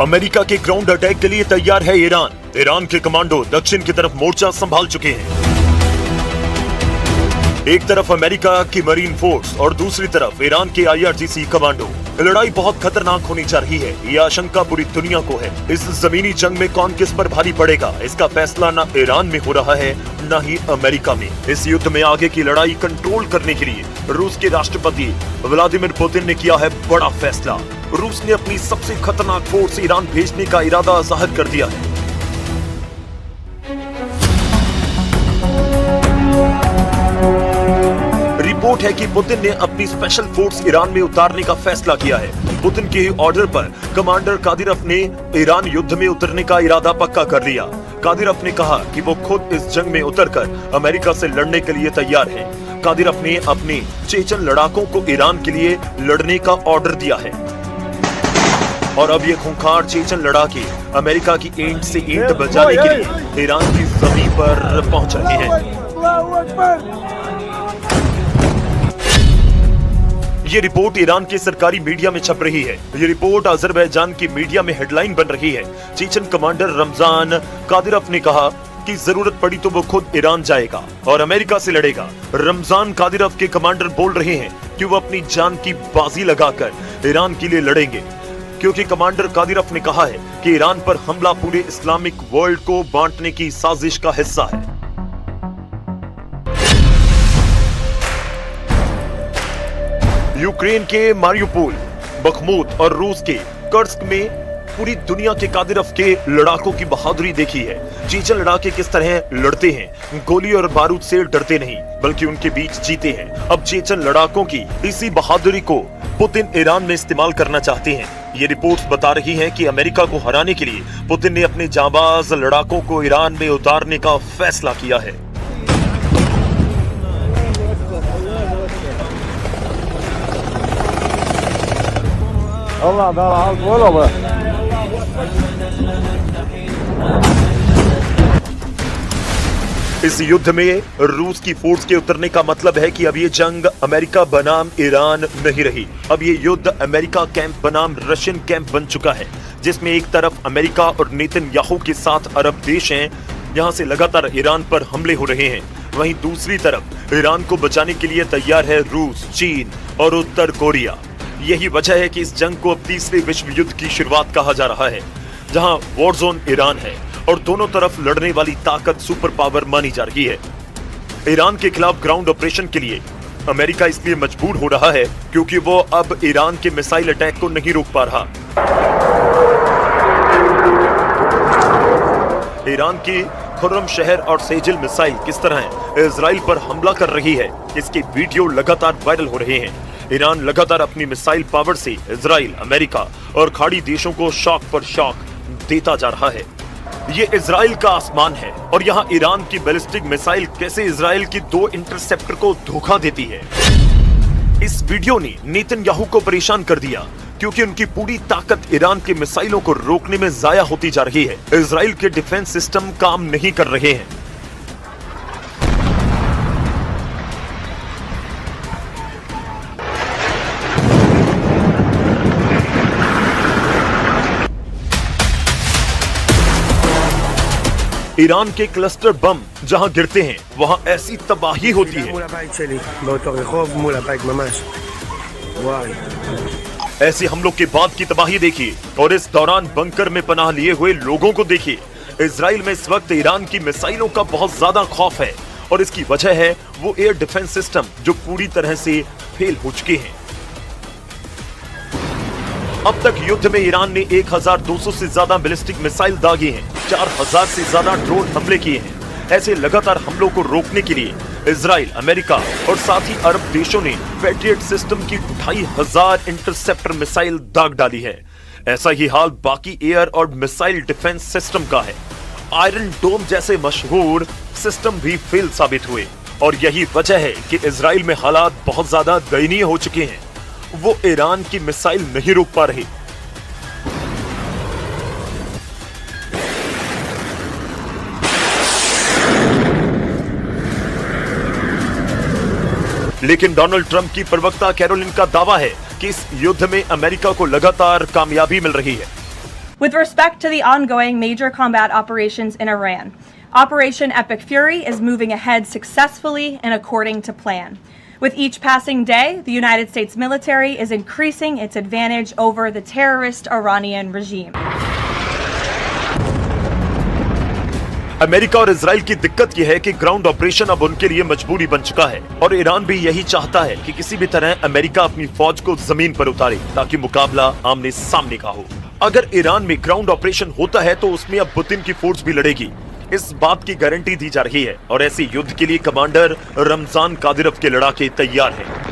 America के ground attack के लिए तैयार है ईरान। ईरान के कमांडो दक्षिण की तरफ मोर्चा संभाल चुके हैं। एक तरफ अमेरिका की मरीन फोर्स और दूसरी तरफ ईरान के IRGC कमांडो। लड़ाई बहुत खतरनाक होनी जा रही है, ये आशंका पूरी दुनिया को है। इस जमीनी जंग में कौन किस पर भारी पड़ेगा, इसका फैसला न ईरान में हो रहा है न ही अमेरिका में। इस युद्ध में आगे की लड़ाई कंट्रोल करने के लिए रूस के राष्ट्रपति व्लादिमीर पुतिन ने किया है बड़ा फैसला। रूस ने अपनी सबसे खतरनाक फोर्स ईरान भेजने का इरादा जाहिर कर दिया है। रिपोर्ट है कि पुतिन ने अपनी स्पेशल फोर्स ईरान में उतारने का फैसला किया है। पुतिन के ऑर्डर पर कमांडर कादिरोव ने ईरान युद्ध में उतरने का इरादा पक्का कर लिया। कादिरोव ने कहा कि वो खुद इस जंग में उतरकर अमेरिका से लड़ने के लिए तैयार है। कादिरोव ने अपने चेचन लड़ाकों को ईरान के लिए लड़ने का ऑर्डर दिया है और अब ये खूंखार चेचन लड़ाके अमेरिका की ईंट से ईंट बजाने के लिए ईरान की जमीन पर पहुंच रहे हैं। ये रिपोर्ट ईरान के सरकारी मीडिया में छप रही है। ये रिपोर्ट अजरबैजान की मीडिया में हेडलाइन बन रही है। चेचन कमांडर रमजान कादिरोव ने कहा कि जरूरत पड़ी तो वो खुद ईरान जाएगा और अमेरिका से लड़ेगा। रमजान कादिरोव के कमांडर बोल रहे हैं कि वो अपनी जान की बाजी लगाकर ईरान के लिए लड़ेंगे, क्योंकि कमांडर कादिरोव ने कहा है कि ईरान पर हमला पूरे इस्लामिक वर्ल्ड को बांटने की साजिश का हिस्सा है। यूक्रेन के मारियुपोल, बखमुत और रूस के कर्स्क में पूरी दुनिया के कादिरोव के लड़ाकों की बहादुरी देखी है। चेचन लड़ाके किस तरह लड़ते हैं, गोली और बारूद से डरते नहीं बल्कि उनके बीच जीते हैं। अब चेचन लड़ाकों की इसी बहादुरी को पुतिन ईरान में इस्तेमाल करना चाहते हैं। ये रिपोर्ट्स बता रही हैं कि अमेरिका को हराने के लिए पुतिन ने अपने जांबाज लड़ाकों को ईरान में उतारने का फैसला किया है। इस युद्ध में रूस की फोर्स के उतरने का मतलब है कि अब ये जंग अमेरिका बनाम ईरान नहीं रही। अब ये युद्ध अमेरिका कैंप बनाम रशियन कैंप बन चुका है, जिसमें एक तरफ अमेरिका और नेतन्याहू के साथ अरब देश हैं, यहां से लगातार ईरान पर हमले हो रहे हैं। वहीं दूसरी तरफ ईरान को बचाने के लिए तैयार है रूस, चीन और उत्तर कोरिया। यही वजह है कि इस जंग को अब तीसरे विश्व युद्ध की शुरुआत कहा जा रहा है, जहां वॉर जोन ईरान है और दोनों तरफ लड़ने वाली ताकत सुपर पावर मानी जा रही है। ईरान के खिलाफ ग्राउंड ऑपरेशन के लिए अमेरिका इसलिए मजबूर हो रहा है क्योंकि वो अब ईरान के मिसाइल अटैक को नहीं रोक पा रहा। ईरान की खुर्रम शहर और सेजिल मिसाइल किस तरह इजराइल पर हमला कर रही है, इसके वीडियो लगातार वायरल हो रहे हैं। ईरान लगातार अपनी मिसाइल पावर से इजराइल, अमेरिका और खाड़ी देशों को शॉक पर शॉक देता जा रहा है। ये इजराइल का आसमान है और यहाँ ईरान की बैलिस्टिक मिसाइल कैसे इजराइल की 2 इंटरसेप्टर को धोखा देती है। इस वीडियो ने नेतन्याहू को परेशान कर दिया क्योंकि उनकी पूरी ताकत ईरान के मिसाइलों को रोकने में जाया होती जा रही है। इजराइल के डिफेंस सिस्टम काम नहीं कर रहे हैं। ईरान के क्लस्टर बम जहां गिरते हैं वहां ऐसी तबाही होती है। ऐसे हमलों के बाद की तबाही देखिए और इस दौरान बंकर में पनाह लिए हुए लोगों को देखिए। इजराइल में इस वक्त ईरान की मिसाइलों का बहुत ज्यादा खौफ है और इसकी वजह है वो एयर डिफेंस सिस्टम जो पूरी तरह से फेल हो चुके हैं। अब तक युद्ध में ईरान ने 1200 से ज्यादा बैलिस्टिक मिसाइल दागे हैं, 4000 से ज्यादा ड्रोन हमले किए हैं। ऐसे लगातार हमलों को रोकने के लिए इजराइल, अमेरिका और साथ ही अरब देशों ने पैट्रियट सिस्टम की 2500 इंटरसेप्टर मिसाइल दाग डाली है। ऐसा ही हाल बाकी एयर और मिसाइल डिफेंस सिस्टम का है। आयरन डोम जैसे मशहूर सिस्टम भी फेल साबित हुए और यही वजह है कि इजराइल में हालात बहुत ज्यादा दयनीय हो चुके हैं। वो ईरान की मिसाइल नहीं रोक पा रहे। लेकिन डोनाल्ड ट्रंप की प्रवक्ता कैरोलिन का दावा है कि इस युद्ध में अमेरिका को लगातार कामयाबी मिल रही है। With respect to the ongoing major combat operations in Iran, Operation Epic Fury is moving ahead successfully and according to plan. With each passing day, the United States military is increasing its advantage over the terrorist Iranian regime. America और Israel की दिक्कत यह है कि ground operation अब उनके लिए मजबूरी बन चुका है और ईरान भी यही चाहता है कि किसी भी तरह अमेरिका अपनी फौज को जमीन पर उतारे ताकि मुकाबला आमने सामने का हो। अगर ईरान में ग्राउंड ऑपरेशन होता है तो उसमें अब पुतिन की फोर्स भी लड़ेगी, इस बात की गारंटी दी जा रही है और ऐसे युद्ध के लिए कमांडर रमजान कादिरव के लड़ाके तैयार हैं।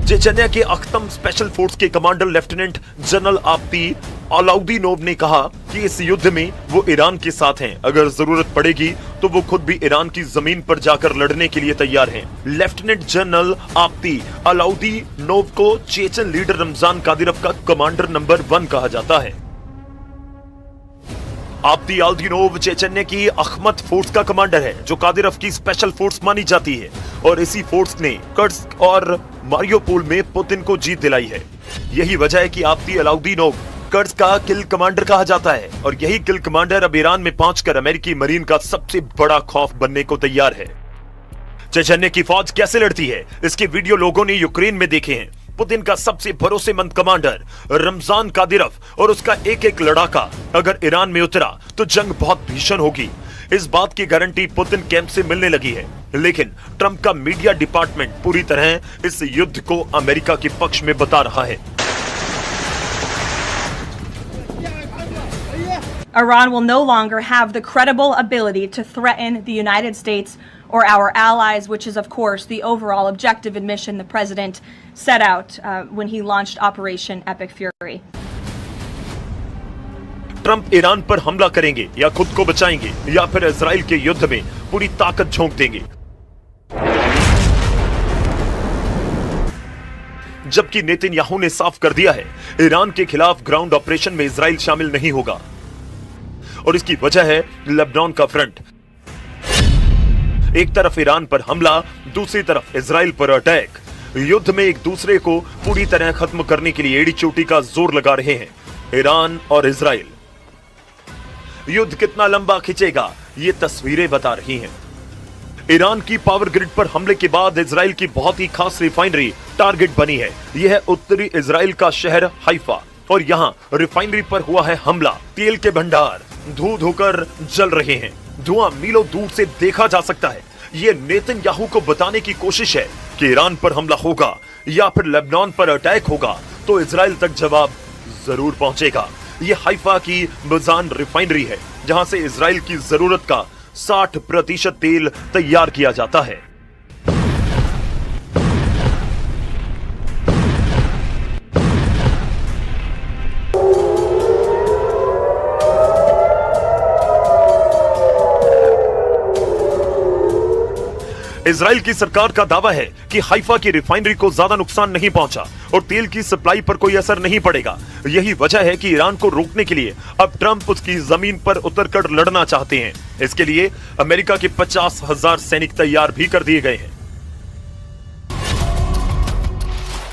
चेचन्या के अख्तम स्पेशल फोर्स के कमांडर लेफ्टिनेंट जनरल आपती अलाउद्दीनोव ने कहा कि इस युद्ध में वो ईरान के साथ हैं, अगर जरूरत पड़ेगी तो वो खुद भी ईरान की जमीन पर जाकर लड़ने के लिए तैयार हैं। लेफ्टिनेंट जनरल आपती अलाउद्दीनोव को चेचन लीडर रमजान कादिरव का कमांडर नंबर 1 कहा जाता है। आपती अलाउद्दीनोव चेचन्या की अखमत फोर्स का कमांडर है जो कादिरव की स्पेशल फोर्स मानी जाती है और इसी फोर्स ने कर्स्क और मारियोपोल में पुतिन को जीत दिलाई है। यही वजह है कि आपती अलाउद्दीनोव कर्स्क का किल कमांडर कहा जाता है और यही किल कमांडर अब ईरान में पहुंचकर अमेरिकी मरीन का सबसे बड़ा खौफ बनने को तैयार है। चेचन्या की फौज कैसे लड़ती है, इसके वीडियो लोगों ने यूक्रेन में देखे हैं। पुतिन का सबसे भरोसेमंद कमांडर रमजान कादिरव और उसका एक एक लड़ाका अगर ईरान में उतरा तो जंग बहुत भीषण होगी, इस बात की गारंटी पुतिन कैंप से मिलने लगी है। लेकिन ट्रंप का मीडिया डिपार्टमेंट पूरी तरह इस युद्ध को अमेरिका के पक्ष में बता रहा है। Iran will no longer have the credible ability to threaten the United States or our allies, which is, of course, the overall objective and mission the president set out when he launched Operation Epic Fury. Trump Iran पर हमला करेंगे या खुद को बचाएंगे या फिर Israel के युद्ध में पूरी ताकत झोंक देंगे। जबकि नेतन्याहू ने साफ कर दिया है ईरान के खिलाफ ग्राउंड ऑपरेशन में इजराइल शामिल नहीं होगा और इसकी वजह है लेबनान का फ्रंट। एक तरफ ईरान पर हमला, दूसरी तरफ इजराइल पर अटैक। युद्ध में एक दूसरे को पूरी तरह खत्म करने के लिए एड़ी चोटी का जोर लगा रहे हैं ईरान और इजराइल। युद्ध कितना लंबा खिंचेगा ये तस्वीरें बता रही हैं। ईरान की पावर ग्रिड पर हमले के बाद इजराइल की बहुत ही खास रिफाइनरी टारगेट बनी है। यह है उत्तरी इजराइल का शहर हाइफा और यहाँ रिफाइनरी पर हुआ है हमला। तेल के भंडार धू धोकर जल रहे हैं, धुआं मीलों दूर से देखा जा सकता है। ये नेतन्याहू को बताने की कोशिश है कि ईरान पर हमला होगा या फिर लेबनान पर अटैक होगा तो इजराइल तक जवाब जरूर पहुंचेगा। ये हाइफा की मजान रिफाइनरी है जहां से इजराइल की जरूरत का 60% तेल तैयार किया जाता है। इजराइल की सरकार का दावा है कि हाइफा की रिफाइनरी को ज्यादा नुकसान नहीं पहुंचा और तेल की सप्लाई पर कोई असर नहीं पड़ेगा। यही वजह है कि ईरान को रोकने के लिए अब ट्रंप उसकी जमीन पर उतरकर लड़ना चाहते हैं। इसके लिए अमेरिका के 50,000 सैनिक तैयार भी कर दिए गए हैं।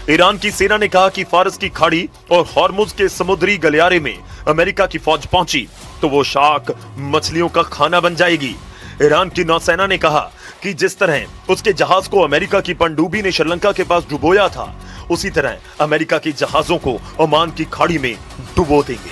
ईरान की सेना ने कहा कि फारस की खाड़ी और हॉर्मुज के समुद्री गलियारे में अमेरिका की फौज पहुंची तो वो शार्क मछलियों का खाना बन जाएगी। ईरान की नौसेना ने कहा कि जिस तरह उसके जहाज को अमेरिका की पनडुब्बी ने श्रीलंका के पास डुबोया था, उसी तरह अमेरिका के जहाजों को ओमान की खाड़ी में डुबो देंगे।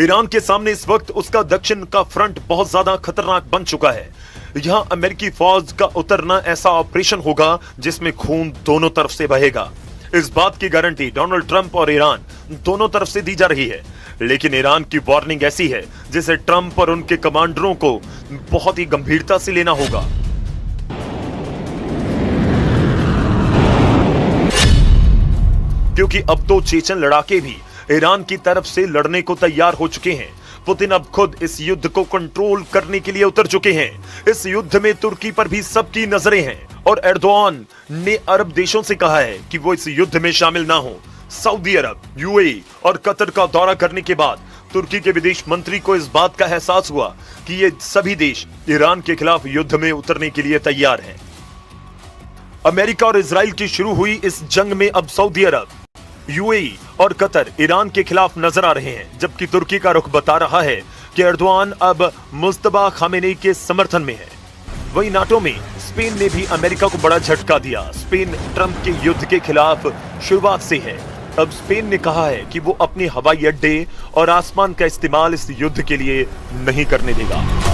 ईरान के सामने इस वक्त उसका दक्षिण का फ्रंट बहुत ज्यादा खतरनाक बन चुका है। यहां अमेरिकी फौज का उतरना ऐसा ऑपरेशन होगा जिसमें खून दोनों तरफ से बहेगा। इस बात की गारंटी डोनाल्ड ट्रंप और ईरान दोनों तरफ से दी जा रही है। लेकिन ईरान की वार्निंग ऐसी है जिसे ट्रंप और उनके कमांडरों को बहुत ही गंभीरता से लेना होगा। क्योंकि अब तो चेचन लड़ाके भी ईरान की तरफ से लड़ने को तैयार हो चुके हैं। पुतिन अब खुद इस युद्ध को कंट्रोल करने के लिए उतर चुके हैं। इस युद्ध में तुर्की पर भी सबकी नजरें हैं और एर्दोआन ने अरब देशों से कहा है कि वो इस युद्ध में शामिल ना हो। सऊदी अरब, यूएई और कतर का दौरा करने के बाद तुर्की के विदेश मंत्री को इस बात का एहसास हुआ कि ये सभी देश ईरान के खिलाफ युद्ध में उतरने के लिए तैयार हैं। अमेरिका और इजराइल की शुरू हुई इस जंग में अब सऊदी अरब, यूएई और कतर ईरान के खिलाफ नजर आ रहे हैं, जबकि तुर्की का रुख बता रहा है कि एर्दोआन अब मुस्तफा खामेनी के समर्थन में है। वहीं नाटो में स्पेन ने भी अमेरिका को बड़ा झटका दिया। स्पेन ट्रंप के युद्ध के खिलाफ शुरुआत से है। अब स्पेन ने कहा है कि वो अपने हवाई अड्डे और आसमान का इस्तेमाल इस युद्ध के लिए नहीं करने देगा।